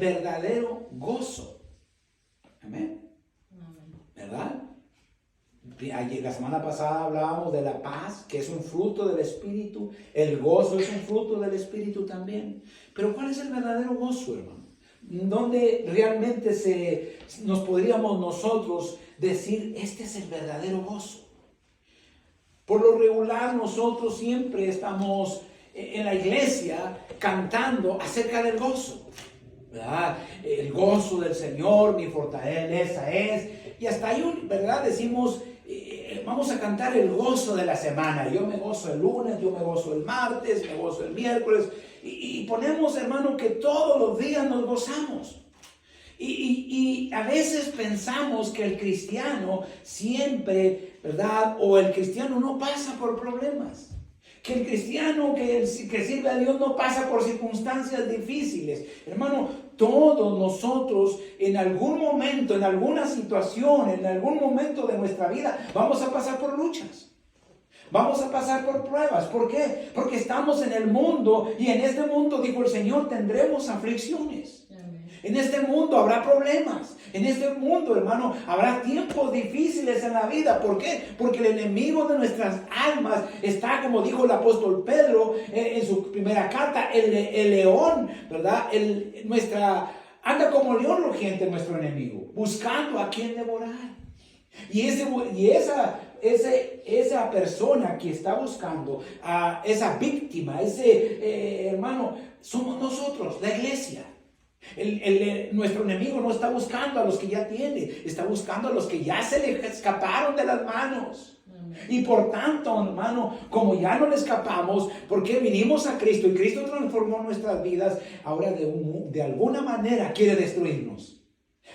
verdadero gozo. Amén. ¿Verdad? La semana pasada hablábamos de la paz, que es un fruto del Espíritu. El gozo es un fruto del Espíritu también. Pero ¿cuál es el verdadero gozo, hermano? ¿Dónde realmente nos podríamos nosotros decir, este es el verdadero gozo? Por lo regular, nosotros siempre estamos en la iglesia cantando acerca del gozo, ¿verdad? El gozo del Señor, mi fortaleza es. Y hasta ahí, ¿verdad? Decimos, vamos a cantar el gozo de la semana. Yo me gozo el lunes, yo me gozo el martes, me gozo el miércoles. Y ponemos, hermano, que todos los días nos gozamos. Y a veces pensamos que el cristiano siempre, ¿verdad? O el cristiano no pasa por problemas. Que el cristiano que sirve a Dios no pasa por circunstancias difíciles. Hermano, todos nosotros en algún momento, en alguna situación, en algún momento de nuestra vida, vamos a pasar por luchas. Vamos a pasar por pruebas. ¿Por qué? Porque estamos en el mundo y en este mundo, dijo el Señor, tendremos aflicciones. En este mundo habrá problemas. En este mundo, hermano, habrá tiempos difíciles en la vida. ¿Por qué? Porque el enemigo de nuestras almas está, como dijo el apóstol Pedro en su primera carta, el león, ¿verdad? Anda como león rugiente nuestro enemigo, buscando a quien devorar. Y esa persona que está buscando a esa víctima, hermano, somos nosotros, la iglesia. Nuestro enemigo no está buscando a los que ya tiene, está buscando a los que ya se le escaparon de las manos. Y por tanto, hermano, como ya no le escapamos, porque vinimos a Cristo y Cristo transformó nuestras vidas, ahora de alguna manera quiere destruirnos.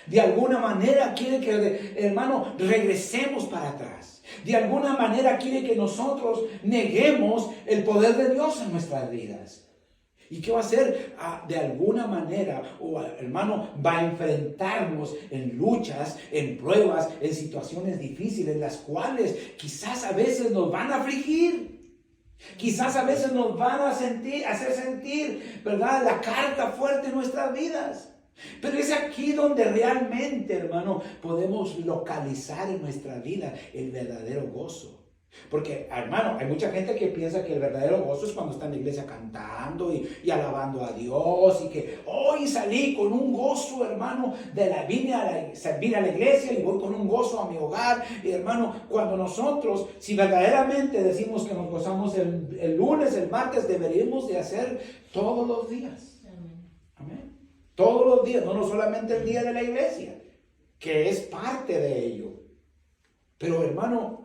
De alguna manera quiere que, hermano, regresemos para atrás. De alguna manera quiere que nosotros neguemos el poder de Dios en nuestras vidas. ¿Y qué va a hacer? De alguna manera, hermano, va a enfrentarnos en luchas, en pruebas, en situaciones difíciles, las cuales quizás a veces nos van a afligir. Quizás a veces nos van a hacer sentir, ¿verdad?, la carga fuerte en nuestras vidas. Pero es aquí donde realmente, hermano, podemos localizar en nuestra vida el verdadero gozo. Porque, hermano, hay mucha gente que piensa que el verdadero gozo es cuando está en la iglesia cantando y alabando a Dios, y que hoy salí con un gozo, hermano, vine a servir a la iglesia y voy con un gozo a mi hogar. Y, hermano, cuando nosotros, si verdaderamente decimos que nos gozamos el lunes, el martes, deberíamos de hacer todos los días. Amén. Todos los días, no solamente el día de la iglesia, que es parte de ello. Pero, hermano,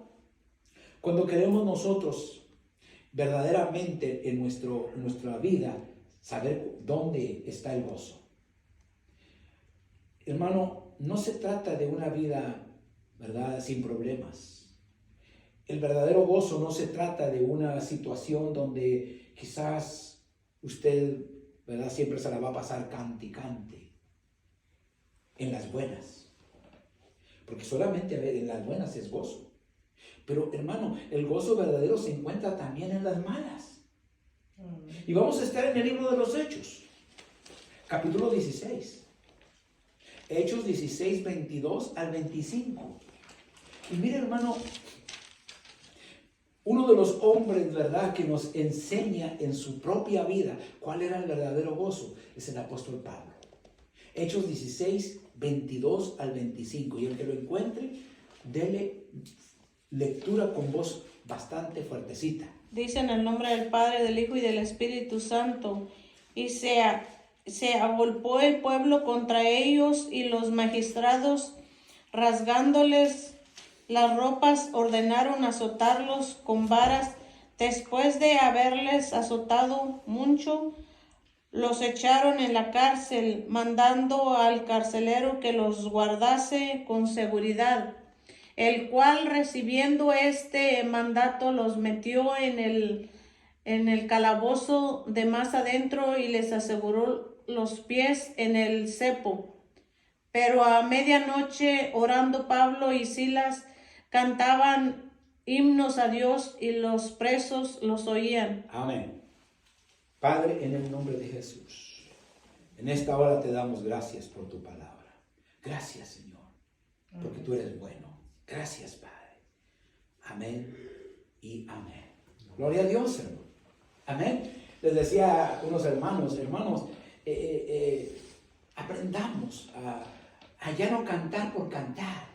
cuando queremos nosotros verdaderamente en nuestra vida saber dónde está el gozo. Hermano, no se trata de una vida, ¿verdad?, sin problemas. El verdadero gozo no se trata de una situación donde quizás usted, ¿verdad?, siempre se la va a pasar cante y cante. En las buenas. Porque solamente en las buenas es gozo. Pero, hermano, el gozo verdadero se encuentra también en las malas. Y vamos a estar en el libro de los Hechos, capítulo 16. Hechos 16, 22 al 25. Y mire, hermano, uno de los hombres, ¿verdad?, que nos enseña en su propia vida cuál era el verdadero gozo, es el apóstol Pablo. Hechos 16, 22 al 25. Y el que lo encuentre, dele lectura con voz bastante fuertecita. Dice en el nombre del Padre, del Hijo y del Espíritu Santo. Y se agolpó el pueblo contra ellos, y los magistrados, rasgándoles las ropas, ordenaron azotarlos con varas. Después de haberles azotado mucho, los echaron en la cárcel, mandando al carcelero que los guardase con seguridad, el cual, recibiendo este mandato, los metió en el calabozo de más adentro y les aseguró los pies en el cepo. Pero a medianoche, orando, Pablo y Silas cantaban himnos a Dios, y los presos los oían. Amén. Padre, en el nombre de Jesús, En esta hora te damos gracias por tu palabra. Gracias, Señor, porque tú eres bueno. Gracias, Padre. Amén y amén. Gloria a Dios, hermano. Amén. Les decía a unos hermanos, aprendamos a ya no cantar por cantar.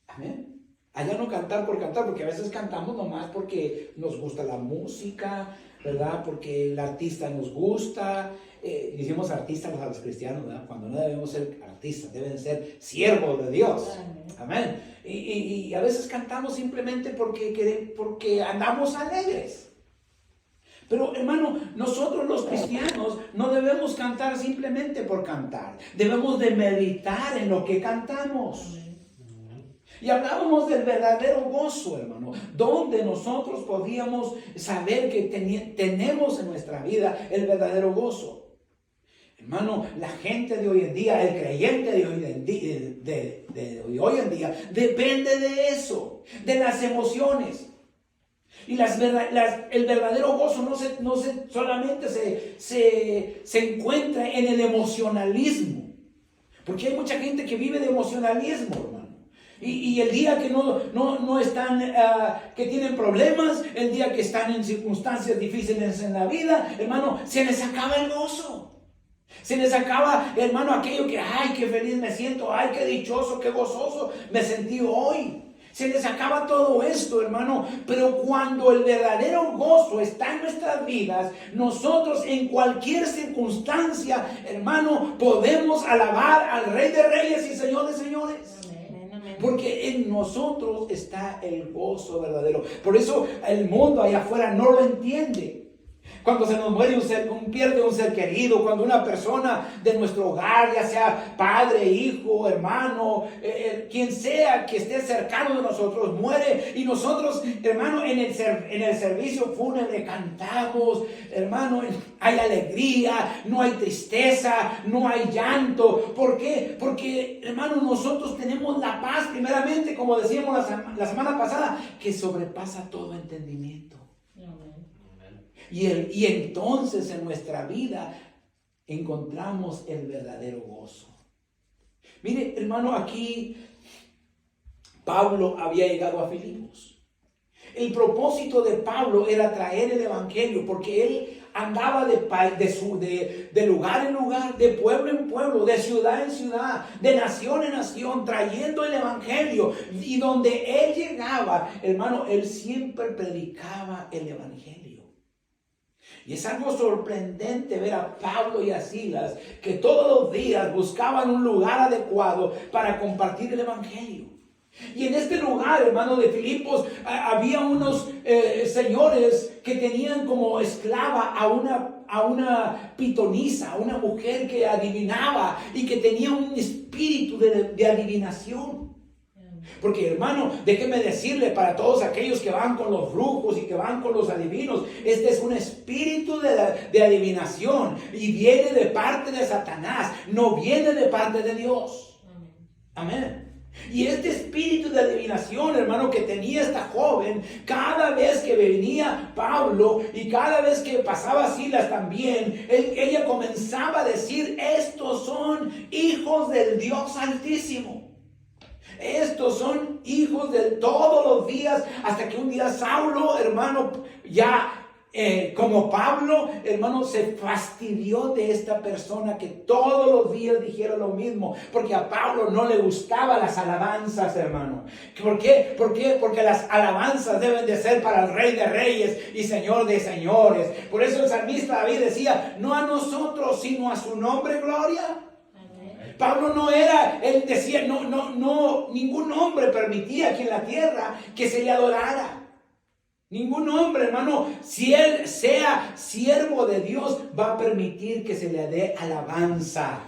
Amén. A ya no cantar por cantar, porque a veces cantamos nomás porque nos gusta la música, ¿verdad? Porque el artista nos gusta. Decimos artistas a los cristianos, ¿verdad? Cuando no debemos ser artistas, deben ser siervos de Dios. Amén. Y a veces cantamos simplemente porque andamos alegres. Pero hermano, nosotros los cristianos no debemos cantar simplemente por cantar. Debemos de meditar en lo que cantamos. Y hablábamos del verdadero gozo, hermano, donde nosotros podíamos saber que tenemos en nuestra vida el verdadero gozo. Hermano, la gente de hoy en día, el creyente de hoy en día, depende de eso, de las emociones. Y el verdadero gozo no solamente se encuentra en el emocionalismo. Porque hay mucha gente que vive de emocionalismo, hermano. Y el día que no están, que tienen problemas, el día que están en circunstancias difíciles en la vida, hermano, se les acaba el gozo. Se les acaba, hermano, aquello que, ay, qué feliz me siento, ay, qué dichoso, qué gozoso me sentí hoy. Se les acaba todo esto, hermano. Pero cuando el verdadero gozo está en nuestras vidas, nosotros en cualquier circunstancia, hermano, podemos alabar al Rey de Reyes y Señor de Señores. Porque en nosotros está el gozo verdadero. Por eso el mundo allá afuera no lo entiende. Cuando se nos muere pierde un ser querido, cuando una persona de nuestro hogar, ya sea padre, hijo, hermano, quien sea que esté cercano de nosotros, muere, y nosotros, hermano, en el servicio fúnebre cantamos, hermano, hay alegría, no hay tristeza, no hay llanto. ¿Por qué? Porque, hermano, nosotros tenemos la paz, primeramente, como decíamos la semana pasada, que sobrepasa todo entendimiento. Y entonces en nuestra vida encontramos el verdadero gozo. Mire, hermano, aquí Pablo había llegado a Filipos. El propósito de Pablo era traer el evangelio, porque él andaba de lugar en lugar, de pueblo en pueblo, de ciudad en ciudad, de nación en nación, trayendo el evangelio. Y donde él llegaba, hermano, él siempre predicaba el evangelio. Y es algo sorprendente ver a Pablo y a Silas que todos los días buscaban un lugar adecuado para compartir el evangelio. Y en este lugar, hermano, de Filipos, había unos señores que tenían como esclava a una pitonisa, a una mujer que adivinaba y que tenía un espíritu de adivinación. Porque, hermano, déjeme decirle, para todos aquellos que van con los brujos y que van con los adivinos, este es un espíritu de adivinación y viene de parte de Satanás, no viene de parte de Dios. Amén. Y este espíritu de adivinación, hermano, que tenía esta joven, cada vez que venía Pablo y cada vez que pasaba Silas también, ella comenzaba a decir: estos son hijos del Dios Altísimo. Estos son hijos de todos los días, hasta que un día Saulo, hermano, ya como Pablo, hermano, se fastidió de esta persona que todos los días dijera lo mismo, porque a Pablo no le gustaban las alabanzas, hermano. ¿Por qué? Porque las alabanzas deben de ser para el Rey de Reyes y Señor de Señores. Por eso el salmista David decía: no a nosotros, sino a su nombre gloria. Pablo no era, él decía, no, ningún hombre permitía que en la tierra que se le adorara. Ningún hombre, hermano, si él sea siervo de Dios, va a permitir que se le dé alabanza.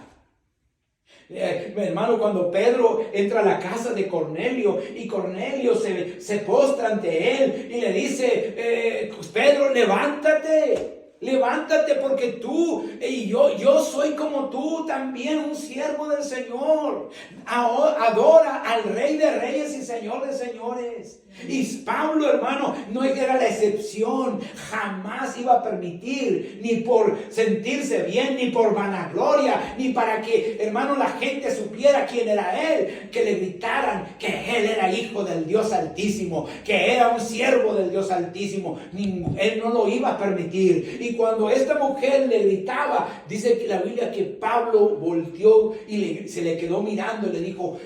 Hermano, cuando Pedro entra a la casa de Cornelio y Cornelio se postra ante él y le dice: Pedro, levántate. Levántate porque tú y yo soy como tú también, un siervo del Señor. Adora al Rey de Reyes y Señor de Señores. Y Pablo, hermano, no era la excepción. Jamás iba a permitir, ni por sentirse bien, ni por vanagloria, ni para que, hermano, la gente supiera quién era él, que le gritaran que él era hijo del Dios Altísimo, que era un siervo del Dios Altísimo. Él no lo iba a permitir. Y cuando esta mujer le gritaba, dice que la Biblia que Pablo volteó y se le quedó mirando y le dijo: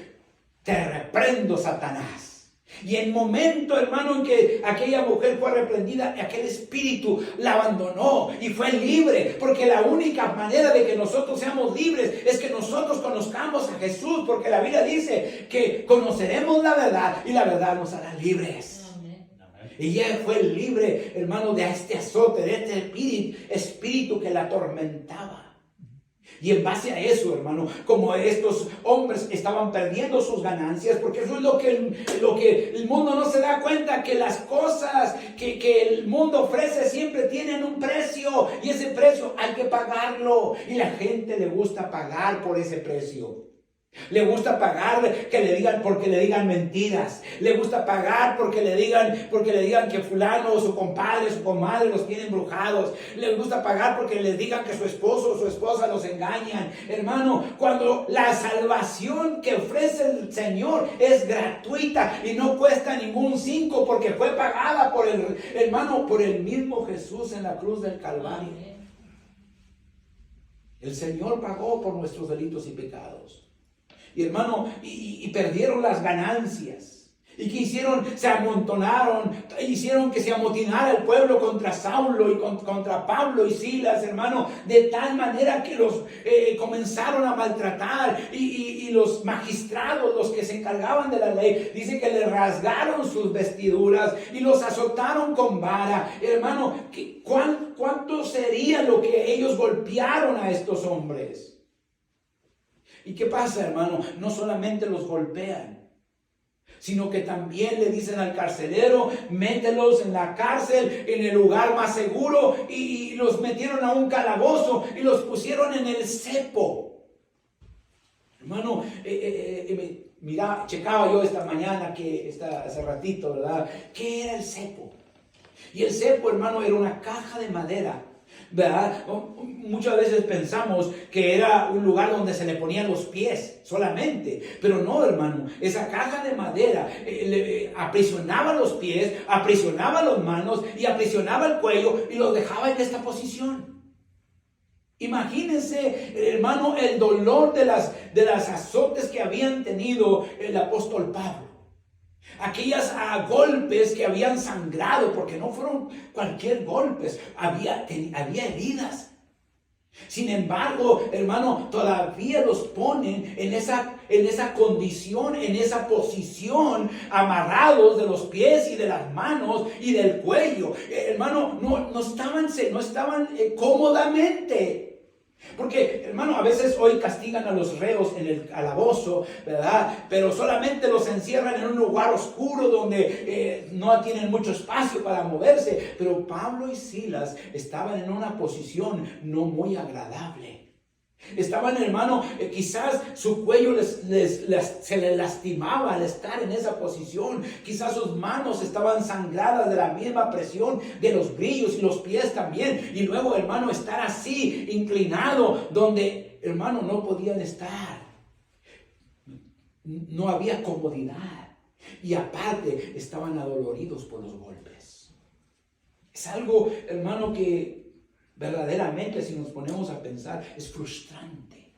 te reprendo, Satanás. Y en el momento, hermano, en que aquella mujer fue reprendida, aquel espíritu la abandonó y fue libre. Porque la única manera de que nosotros seamos libres es que nosotros conozcamos a Jesús. Porque la Biblia dice que conoceremos la verdad y la verdad nos hará libres. Amén. Y ella fue libre, hermano, de este azote, de este espíritu que la atormentaba. Y en base a eso, hermano, como estos hombres estaban perdiendo sus ganancias, porque eso es lo que el mundo no se da cuenta, que las cosas que el mundo ofrece siempre tienen un precio, y ese precio hay que pagarlo, y la gente le gusta pagar por ese precio. Le gusta pagar porque le digan mentiras. Le gusta pagar porque le digan que fulano, su compadre, su comadre los tienen embrujados. Le gusta pagar porque les digan que su esposo o su esposa los engañan. Hermano, cuando la salvación que ofrece el Señor es gratuita y no cuesta ningún 5, porque fue pagada por el mismo Jesús en la cruz del Calvario. El Señor pagó por nuestros delitos y pecados. Y hermano, y perdieron las ganancias. ¿Y que hicieron? Se amontonaron, hicieron que se amotinara el pueblo contra Saulo y contra Pablo y Silas, hermano, de tal manera que los comenzaron a maltratar. Y los magistrados, los que se encargaban de la ley, dice que le rasgaron sus vestiduras y los azotaron con vara. Hermano, ¿cuánto sería lo que ellos golpearon a estos hombres? ¿Y qué pasa, hermano? No solamente los golpean, sino que también le dicen al carcelero: mételos en la cárcel, en el lugar más seguro, y los metieron a un calabozo y los pusieron en el cepo. Hermano, mira, checaba yo esta mañana, hace ratito, ¿verdad? ¿Qué era el cepo? Y el cepo, hermano, era una caja de madera, ¿verdad? Muchas veces pensamos que era un lugar donde se le ponían los pies solamente, pero no, hermano. Esa caja de madera aprisionaba los pies, aprisionaba las manos y aprisionaba el cuello y los dejaba en esta posición. Imagínense, hermano, el dolor de las azotes que habían tenido el apóstol Pablo. Aquellos golpes que habían sangrado, porque no fueron cualquier golpes, había heridas. Sin embargo, hermano, todavía los ponen en esa condición, en esa posición, amarrados de los pies y de las manos y del cuello. Hermano, no estaban cómodamente. Porque, hermano, a veces hoy castigan a los reos en el calabozo, ¿verdad? Pero solamente los encierran en un lugar oscuro donde no tienen mucho espacio para moverse. Pero Pablo y Silas estaban en una posición no muy agradable. Estaban, hermano, quizás su cuello se les lastimaba al estar en esa posición. Quizás sus manos estaban sangradas de la misma presión de los brillos, y los pies también. Y luego, hermano, estar así, inclinado, donde, hermano, no podían estar. No había comodidad. Y aparte, estaban adoloridos por los golpes. Es algo, hermano, que verdaderamente, si nos ponemos a pensar, es frustrante,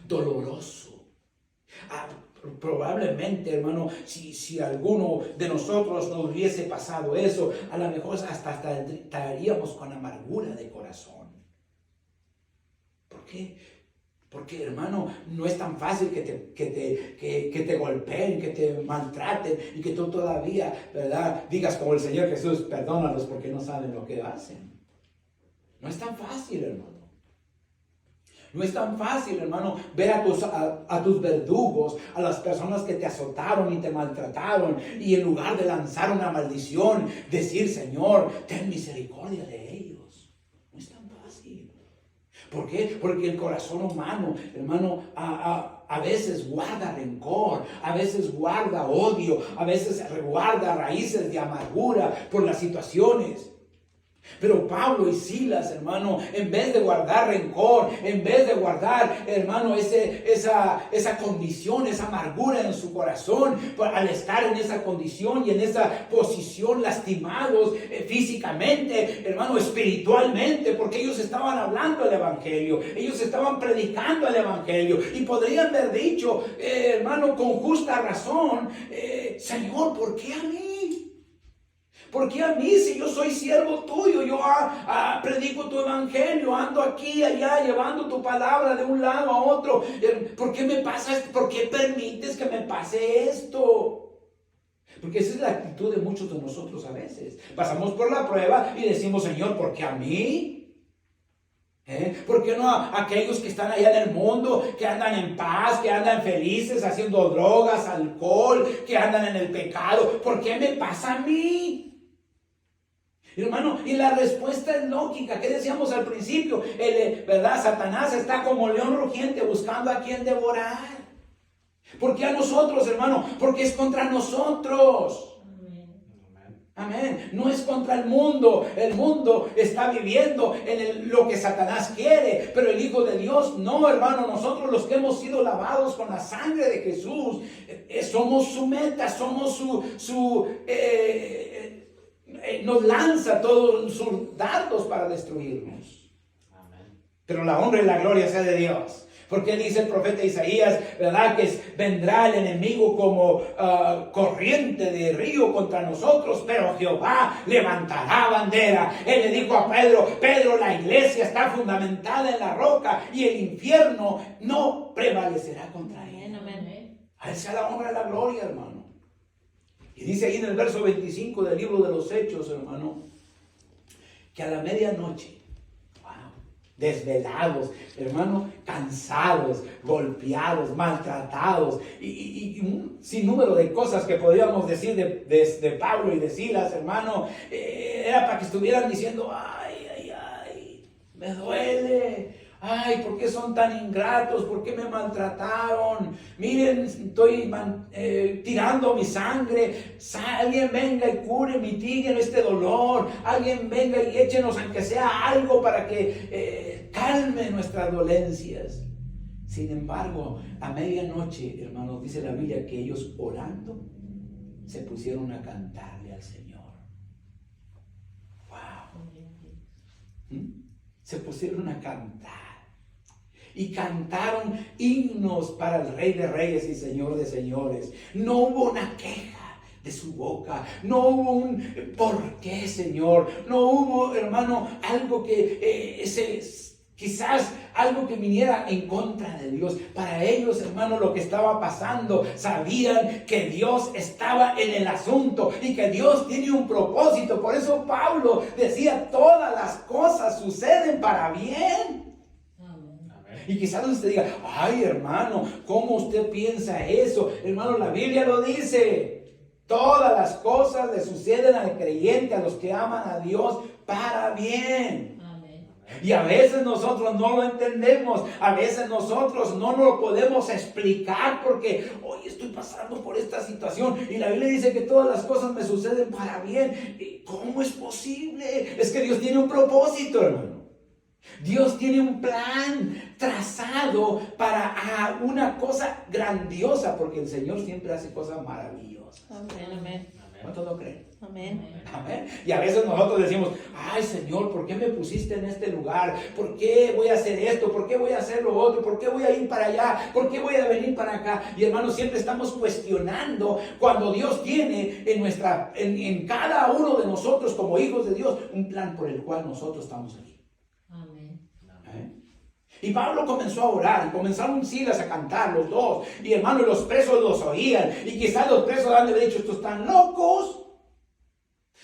doloroso. Probablemente, hermano, si alguno de nosotros nos hubiese pasado eso, a lo mejor hasta estaríamos con amargura de corazón. ¿Por qué? Porque, hermano, no es tan fácil que te golpeen, que te maltraten, y que tú todavía, ¿verdad?, digas como el Señor Jesús: perdónalos porque no saben lo que hacen. No es tan fácil, hermano. No es tan fácil, hermano, ver a tus verdugos, a las personas que te azotaron y te maltrataron, y en lugar de lanzar una maldición, decir: Señor, ten misericordia de ellos. ¿Por qué? Porque el corazón humano, hermano, a veces guarda rencor, a veces guarda odio, a veces guarda raíces de amargura por las situaciones. Pero Pablo y Silas, hermano, en vez de guardar rencor, en vez de guardar, hermano, esa condición, esa amargura en su corazón, al estar en esa condición y en esa posición lastimados físicamente, hermano, espiritualmente, porque ellos estaban hablando el evangelio, ellos estaban predicando el evangelio y podrían haber dicho, hermano, con justa razón, Señor, ¿por qué a mí? ¿Por qué a mí si yo soy siervo tuyo? Yo predico tu evangelio, ando aquí y allá llevando tu palabra de un lado a otro. ¿Por qué me pasa esto? ¿Por qué permites que me pase esto? Porque esa es la actitud de muchos de nosotros a veces. Pasamos por la prueba y decimos, Señor, ¿por qué a mí? ¿Por qué no a aquellos que están allá en el mundo, que andan en paz, que andan felices, haciendo drogas, alcohol, que andan en el pecado? ¿Por qué me pasa a mí? Hermano, y la respuesta es lógica. ¿Qué decíamos al principio? ¿Verdad? Satanás está como león rugiente buscando a quien devorar. ¿Por qué a nosotros, hermano? Porque es contra nosotros. Amén. No es contra el mundo. El mundo está viviendo en lo que Satanás quiere, pero el Hijo de Dios no, hermano. Nosotros, los que hemos sido lavados con la sangre de Jesús, somos su meta, somos nos lanza todos sus dardos para destruirnos. Amén. Pero la honra y la gloria sea de Dios. Porque dice el profeta Isaías, ¿verdad? Que vendrá el enemigo como corriente de río contra nosotros, pero Jehová levantará bandera. Él le dijo a Pedro, la iglesia está fundamentada en la roca y el infierno no prevalecerá contra él. Amén. A él sea la honra y la gloria, hermano. Y dice ahí en el verso 25 del libro de los Hechos, hermano, que a la medianoche, desvelados, hermano, cansados, golpeados, maltratados, y un sinnúmero de cosas que podríamos decir de Pablo y de Silas, hermano, era para que estuvieran diciendo, ay, me duele. Ay, ¿por qué son tan ingratos? ¿Por qué me maltrataron? Miren, estoy tirando mi sangre. Alguien venga y cure, mitigue este dolor. Alguien venga y échenos aunque sea algo para que calme nuestras dolencias. Sin embargo, a medianoche, hermanos, dice la Biblia que ellos orando se pusieron a cantarle al Señor. ¡Wow! Se pusieron a cantar. Y cantaron himnos para el Rey de Reyes y Señor de Señores. No hubo una queja de su boca. No hubo un ¿por qué, Señor? No hubo, hermano, algo que quizás algo que viniera en contra de Dios. Para ellos, hermano, lo que estaba pasando, sabían que Dios estaba en el asunto y que Dios tiene un propósito. Por eso Pablo decía, todas las cosas suceden para bien. Y quizás usted diga, ay, hermano, ¿cómo usted piensa eso? Hermano, la Biblia lo dice. Todas las cosas le suceden al creyente, a los que aman a Dios, para bien. Amén. Y a veces nosotros no lo entendemos. A veces nosotros no nos lo podemos explicar porque hoy estoy pasando por esta situación. Y la Biblia dice que todas las cosas me suceden para bien. ¿Cómo es posible? Es que Dios tiene un propósito, hermano. Dios tiene un plan trazado para una cosa grandiosa, porque el Señor siempre hace cosas maravillosas. Amén. ¿Cuántos lo creen? Amén. Amén. Y a veces nosotros decimos, ay, Señor, ¿por qué me pusiste en este lugar? ¿Por qué voy a hacer esto? ¿Por qué voy a hacer lo otro? ¿Por qué voy a ir para allá? ¿Por qué voy a venir para acá? Y hermanos, siempre estamos cuestionando cuando Dios tiene en cada uno de nosotros como hijos de Dios un plan por el cual nosotros estamos aquí. Y Pablo comenzó a orar y comenzaron Silas a cantar los dos. Y hermano, los presos los oían. Y quizás los presos han de haber dicho, estos están locos.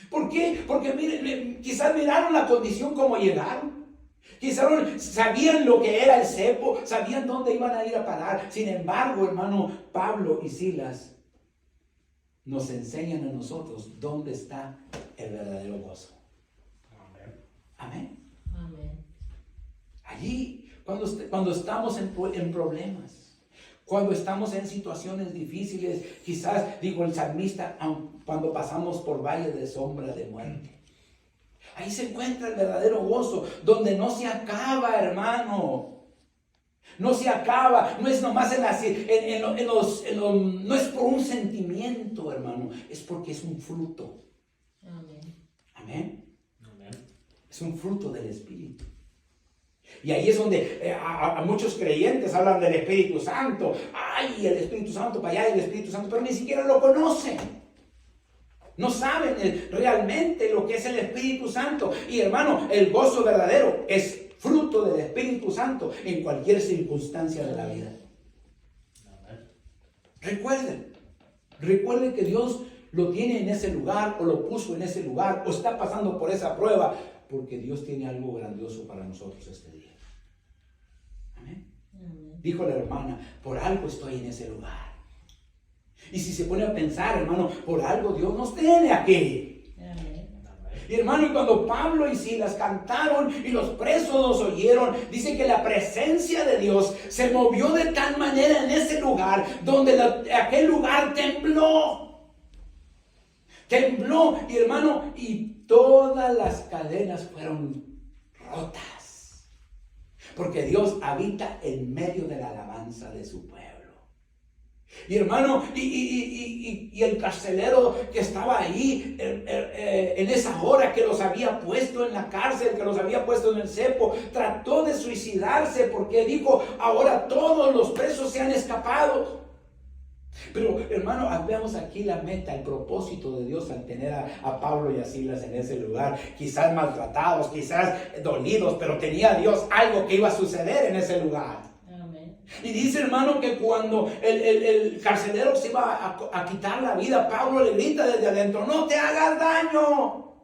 ¿Por qué? Porque miren, quizás miraron la condición como llegaron. Quizás sabían lo que era el cepo, sabían dónde iban a ir a parar. Sin embargo, hermano, Pablo y Silas nos enseñan a nosotros dónde está el verdadero gozo. Amén. Amén. Allí, cuando estamos en problemas, cuando estamos en situaciones difíciles, quizás, digo el salmista, cuando pasamos por valle de sombra de muerte. Ahí se encuentra el verdadero gozo, donde no se acaba, hermano. No se acaba, no es nomás no es por un sentimiento, hermano, es porque es un fruto. Amén. Amén. Es un fruto del Espíritu. Y ahí es donde a muchos creyentes hablan del Espíritu Santo. Ay, el Espíritu Santo para allá, el Espíritu Santo, pero ni siquiera lo conocen. No saben realmente lo que es el Espíritu Santo. Y hermano, el gozo verdadero es fruto del Espíritu Santo en cualquier circunstancia de la vida. Recuerden que Dios lo tiene en ese lugar, o lo puso en ese lugar, o está pasando por esa prueba, porque Dios tiene algo grandioso para nosotros este día. Amén. Dijo la hermana, por algo estoy en ese lugar. Y si se pone a pensar, hermano, por algo Dios nos tiene aquí. Amén. Y hermano, y cuando Pablo y Silas cantaron y los presos los oyeron, dice que la presencia de Dios se movió de tal manera en ese lugar, donde aquel lugar tembló. Tembló, y hermano, y todas las cadenas fueron rotas. Porque Dios habita en medio de la alabanza de su pueblo. Y hermano, y el carcelero que estaba ahí en esa hora, que los había puesto en la cárcel, que los había puesto en el cepo, trató de suicidarse porque dijo, ahora todos los presos se han escapado. Pero hermano, veamos aquí la meta, el propósito de Dios al tener a Pablo y a Silas en ese lugar, quizás maltratados, quizás dolidos, pero tenía Dios algo que iba a suceder en ese lugar. Amén. Y dice, hermano, que cuando el carcelero se iba a quitar la vida, Pablo le grita desde adentro, no te hagas daño.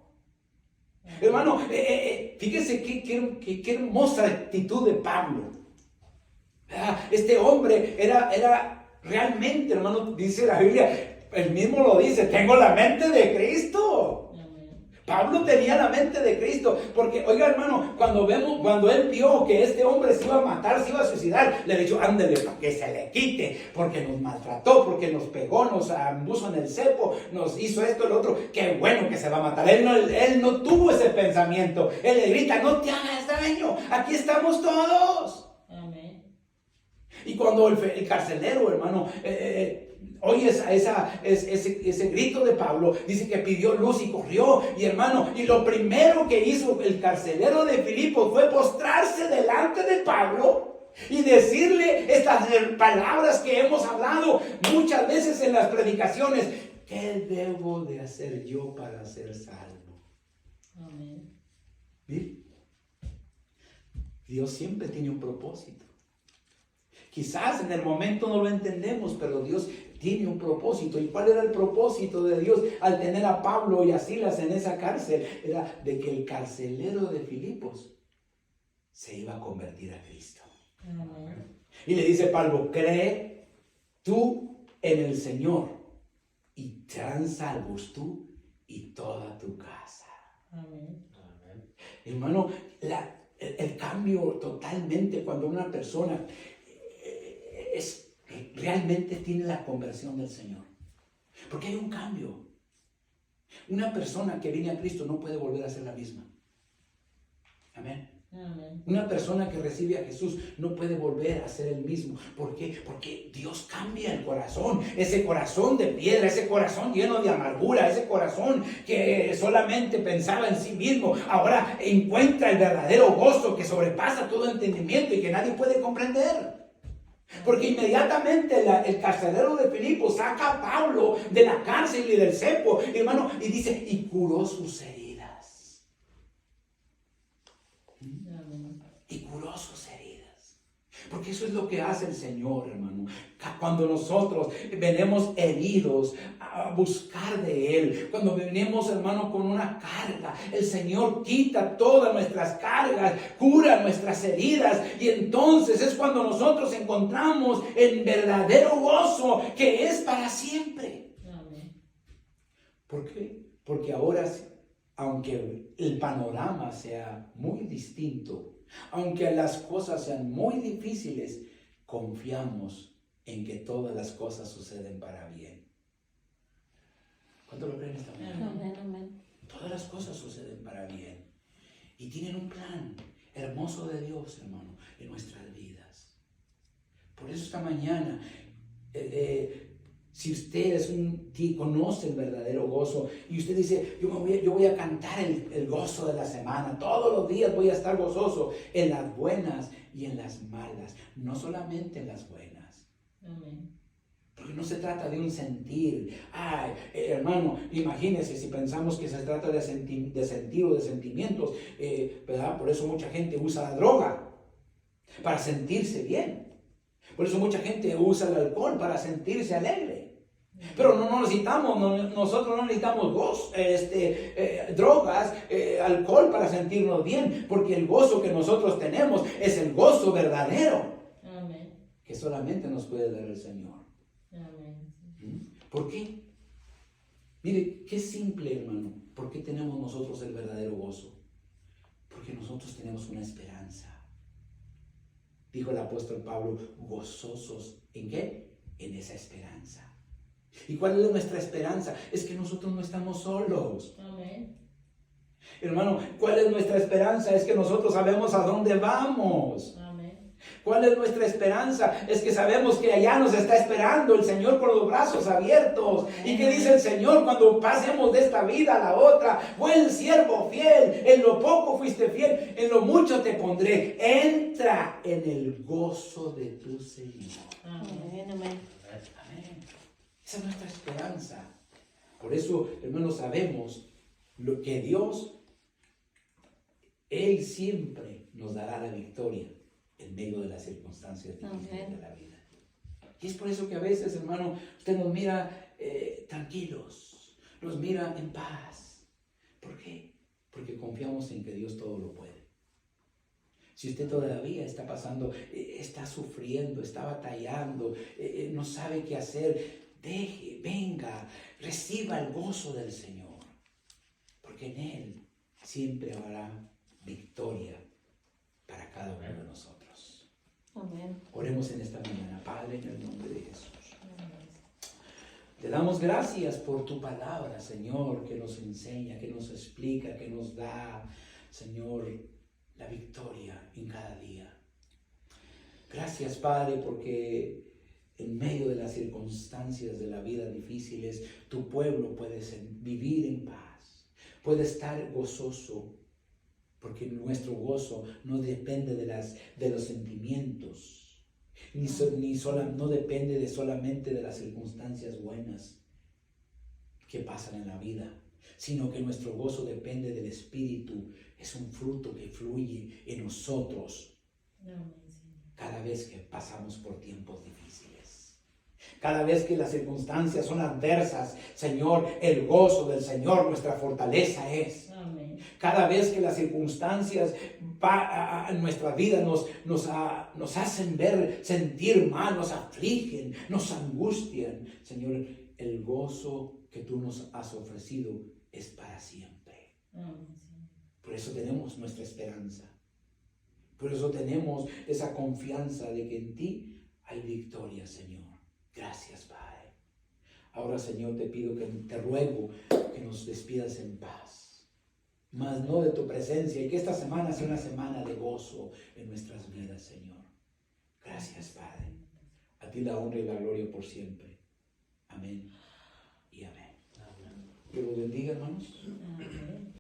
Hermano, fíjese qué hermosa actitud de Pablo. Este hombre era realmente, hermano, dice la Biblia, él mismo lo dice, tengo la mente de Cristo. Pablo tenía la mente de Cristo, porque, oiga, hermano, cuando él vio que este hombre se iba a matar, se iba a suicidar, le dijo, ándele para que se le quite, porque nos maltrató, porque nos pegó, nos puso en el cepo, nos hizo esto, lo otro, qué bueno que se va a matar. Él no tuvo ese pensamiento, él le grita, no te hagas daño, aquí estamos todos. Y cuando el carcelero, hermano, oye ese grito de Pablo, dice que pidió luz y corrió. Y hermano, y lo primero que hizo el carcelero de Filipos fue postrarse delante de Pablo y decirle estas palabras que hemos hablado muchas veces en las predicaciones. ¿Qué debo de hacer yo para ser salvo? Amén. ¿Sí? Dios siempre tiene un propósito. Quizás en el momento no lo entendemos, pero Dios tiene un propósito. ¿Y cuál era el propósito de Dios al tener a Pablo y a Silas en esa cárcel? Era de que el carcelero de Filipos se iba a convertir a Cristo. Amén. Y le dice Pablo, cree tú en el Señor y serán salvos tú y toda tu casa. Amén. Hermano, el cambio totalmente cuando una persona realmente tiene la conversión del Señor. Porque hay un cambio. Una persona que viene a Cristo no puede volver a ser la misma. Amén. Amén. Una persona que recibe a Jesús no puede volver a ser el mismo. ¿Por qué? Porque Dios cambia el corazón. Ese corazón de piedra, ese corazón lleno de amargura, ese corazón que solamente pensaba en sí mismo, ahora encuentra el verdadero gozo que sobrepasa todo entendimiento y que nadie puede comprender. Porque inmediatamente el carcelero de Filipos saca a Pablo de la cárcel y del cepo, hermano, y dice, y curó sus heridas. Y curó sus heridas. Porque eso es lo que hace el Señor, hermano. Cuando nosotros venimos heridos a buscar de Él, cuando venimos, hermano, con una carga, el Señor quita todas nuestras cargas, cura nuestras heridas, y entonces es cuando nosotros encontramos el verdadero gozo que es para siempre. Amén. ¿Por qué? Porque ahora, aunque el panorama sea muy distinto, Aunque las cosas sean muy difíciles, confiamos en que todas las cosas suceden para bien. ¿Cuánto lo creen esta mañana? Amén, amén. Todas las cosas suceden para bien. Y tienen un plan hermoso de Dios, hermano, en nuestras vidas. Por eso esta mañana, si usted conoce el verdadero gozo y usted dice, yo voy a cantar el gozo de la semana, todos los días voy a estar gozoso en las buenas y en las malas, no solamente en las buenas. Amén. Porque no se trata de un sentir. Ay, hermano, imagínese si pensamos que se trata de sentir o de sentimientos, ¿verdad? Por eso mucha gente usa la droga para sentirse bien. Por eso mucha gente usa el alcohol para sentirse alegre. Pero nosotros no necesitamos drogas, alcohol para sentirnos bien, porque el gozo que nosotros tenemos es el gozo verdadero. Amén. Que solamente nos puede dar el Señor. Amén. ¿Por qué? Mire, qué simple, hermano. ¿Por qué tenemos nosotros el verdadero gozo? Porque nosotros tenemos una esperanza. Dijo el apóstol Pablo, gozosos, ¿en qué? En esa esperanza. ¿Y cuál es nuestra esperanza? Es que nosotros no estamos solos. Amén. Hermano, ¿cuál es nuestra esperanza? Es que nosotros sabemos a dónde vamos. Amén. ¿Cuál es nuestra esperanza? Es que sabemos que allá nos está esperando el Señor con los brazos abiertos. ¿Y qué dice el Señor cuando pasemos de esta vida a la otra? Buen siervo fiel, en lo poco fuiste fiel, en lo mucho te pondré. Entra en el gozo de tu Señor. Amén. Amén. Amén. Esa es nuestra esperanza. Por eso, hermanos, sabemos lo que Dios, Él siempre nos dará la victoria en medio de las circunstancias difíciles de la vida. Y es por eso que a veces, hermano, usted nos mira tranquilos, nos mira en paz. ¿Por qué? Porque confiamos en que Dios todo lo puede. Si usted todavía está pasando, está sufriendo, está batallando, no sabe qué hacer, venga, reciba el gozo del Señor. Porque en Él siempre habrá victoria para cada uno de nosotros. Amén. Oremos en esta mañana, Padre, en el nombre de Jesús. Te damos gracias por tu palabra, Señor, que nos enseña, que nos explica, que nos da, Señor, la victoria en cada día. Gracias, Padre, porque en medio de las circunstancias de la vida difíciles, tu pueblo puede vivir en paz, puede estar gozoso, porque nuestro gozo no depende de los sentimientos, no depende solamente de las circunstancias buenas que pasan en la vida, sino que nuestro gozo depende del Espíritu. Es un fruto que fluye en nosotros cada vez que pasamos por tiempos difíciles. Cada vez que las circunstancias son adversas, Señor, el gozo del Señor, nuestra fortaleza es. Amén. Cada vez que las circunstancias en nuestra vida nos hacen sentir mal, nos afligen, nos angustian, Señor, el gozo que tú nos has ofrecido es para siempre. Amén. Por eso tenemos nuestra esperanza. Por eso tenemos esa confianza de que en ti hay victoria, Señor. Gracias, Padre. Ahora, Señor, te ruego que nos despidas en paz, mas no de tu presencia, y que esta semana sea una semana de gozo en nuestras vidas, Señor. Gracias, Padre. A ti la honra y la gloria por siempre. Amén y amén. Que los bendiga, hermanos. Amén.